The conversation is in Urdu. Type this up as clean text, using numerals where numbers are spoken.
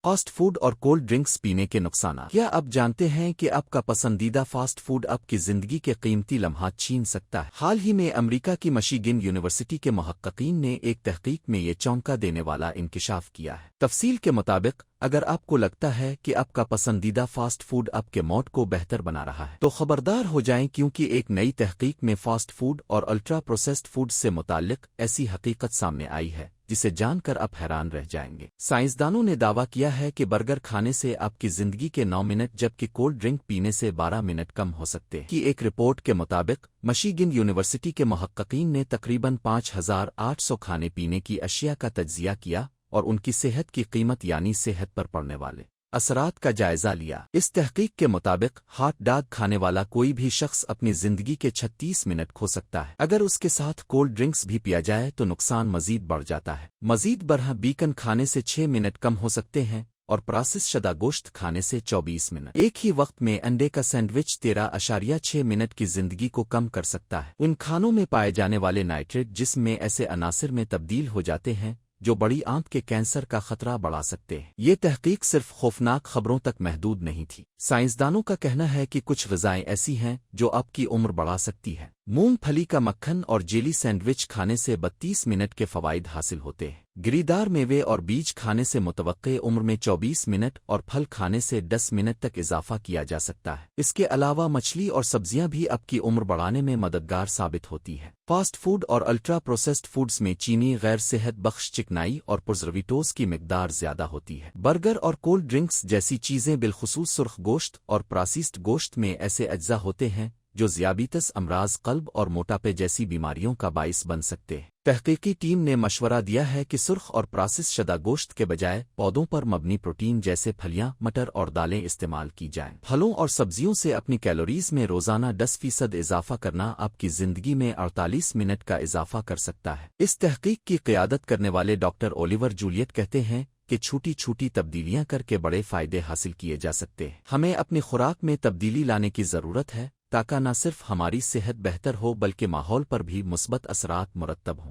فاسٹ فوڈ اور کولڈ ڈرنکس پینے کے نقصانات کیا آپ جانتے ہیں کہ آپ کا پسندیدہ فاسٹ فوڈ آپ کی زندگی کے قیمتی لمحات چھین سکتا ہے؟ حال ہی میں امریکہ کی مشیگن یونیورسٹی کے محققین نے ایک تحقیق میں یہ چونکا دینے والا انکشاف کیا ہے۔ تفصیل کے مطابق اگر آپ کو لگتا ہے کہ آپ کا پسندیدہ فاسٹ فوڈ آپ کے موڈ کو بہتر بنا رہا ہے تو خبردار ہو جائیں، کیونکہ ایک نئی تحقیق میں فاسٹ فوڈ اور الٹرا پروسیسڈ فوڈ سے متعلق ایسی حقیقت سامنے آئی ہے جسے جان کر آپ حیران رہ جائیں گے۔ سائنسدانوں نے دعویٰ کیا ہے کہ برگر کھانے سے آپ کی زندگی کے 9 منٹ جبکہ کولڈ ڈرنک پینے سے 12 منٹ کم ہو سکتے ہیں۔ کی ایک رپورٹ کے مطابق مشیگن یونیورسٹی کے محققین نے تقریباً 5800 کھانے پینے کی اشیاء کا تجزیہ کیا اور ان کی صحت کی قیمت یعنی صحت پر پڑنے والے اثرات کا جائزہ لیا۔ اس تحقیق کے مطابق ہاٹ ڈاگ کھانے والا کوئی بھی شخص اپنی زندگی کے 36 منٹ کھو سکتا ہے۔ اگر اس کے ساتھ کولڈ ڈرنکس بھی پیا جائے تو نقصان مزید بڑھ جاتا ہے۔ مزید برہم بیکن کھانے سے 6 منٹ کم ہو سکتے ہیں اور پراسس شدہ گوشت کھانے سے 24 منٹ۔ ایک ہی وقت میں انڈے کا سینڈوچ 13.6 منٹ کی زندگی کو کم کر سکتا ہے۔ ان کھانوں میں پائے جانے والے نائٹریٹ جسم میں ایسے عناصر میں تبدیل ہو جاتے ہیں جو بڑی آنت کے کینسر کا خطرہ بڑھا سکتے ہیں۔ یہ تحقیق صرف خوفناک خبروں تک محدود نہیں تھی۔ سائنسدانوں کا کہنا ہے کہ کچھ غذائیں ایسی ہیں جو آپ کی عمر بڑھا سکتی ہیں۔ مونگ پھلی کا مکھن اور جیلی سینڈوچ کھانے سے 32 منٹ کے فوائد حاصل ہوتے ہیں۔ گریدار میوے اور بیج کھانے سے متوقع عمر میں 24 منٹ اور پھل کھانے سے 10 منٹ تک اضافہ کیا جا سکتا ہے۔ اس کے علاوہ مچھلی اور سبزیاں بھی آپ کی عمر بڑھانے میں مددگار ثابت ہوتی ہیں۔ فاسٹ فوڈ اور الٹرا پروسیسڈ فوڈز میں چینی، غیر صحت بخش چکنائی اور پرزرویٹوز کی مقدار زیادہ ہوتی ہے۔ برگر اور کولڈ ڈرنکس جیسی چیزیں بالخصوص سرخ گوشت اور پراسیسڈ گوشت میں ایسے اجزاء ہوتے ہیں جو ذیابیطس، امراض قلب اور موٹاپے جیسی بیماریوں کا باعث بن سکتے ہیں۔ تحقیقی ٹیم نے مشورہ دیا ہے کہ سرخ اور پراسس شدہ گوشت کے بجائے پودوں پر مبنی پروٹین جیسے پھلیاں، مٹر اور دالیں استعمال کی جائیں۔ پھلوں اور سبزیوں سے اپنی کیلوریز میں روزانہ 10% اضافہ کرنا آپ کی زندگی میں 48 منٹ کا اضافہ کر سکتا ہے۔ اس تحقیق کی قیادت کرنے والے ڈاکٹر اولیور جولیٹ کہتے ہیں کہ چھوٹی چھوٹی تبدیلیاں کر کے بڑے فائدے حاصل کیے جا سکتے ہیں۔ ہمیں اپنی خوراک میں تبدیلی لانے کی ضرورت ہے تاکہ نہ صرف ہماری صحت بہتر ہو بلکہ ماحول پر بھی مثبت اثرات مرتب ہوں۔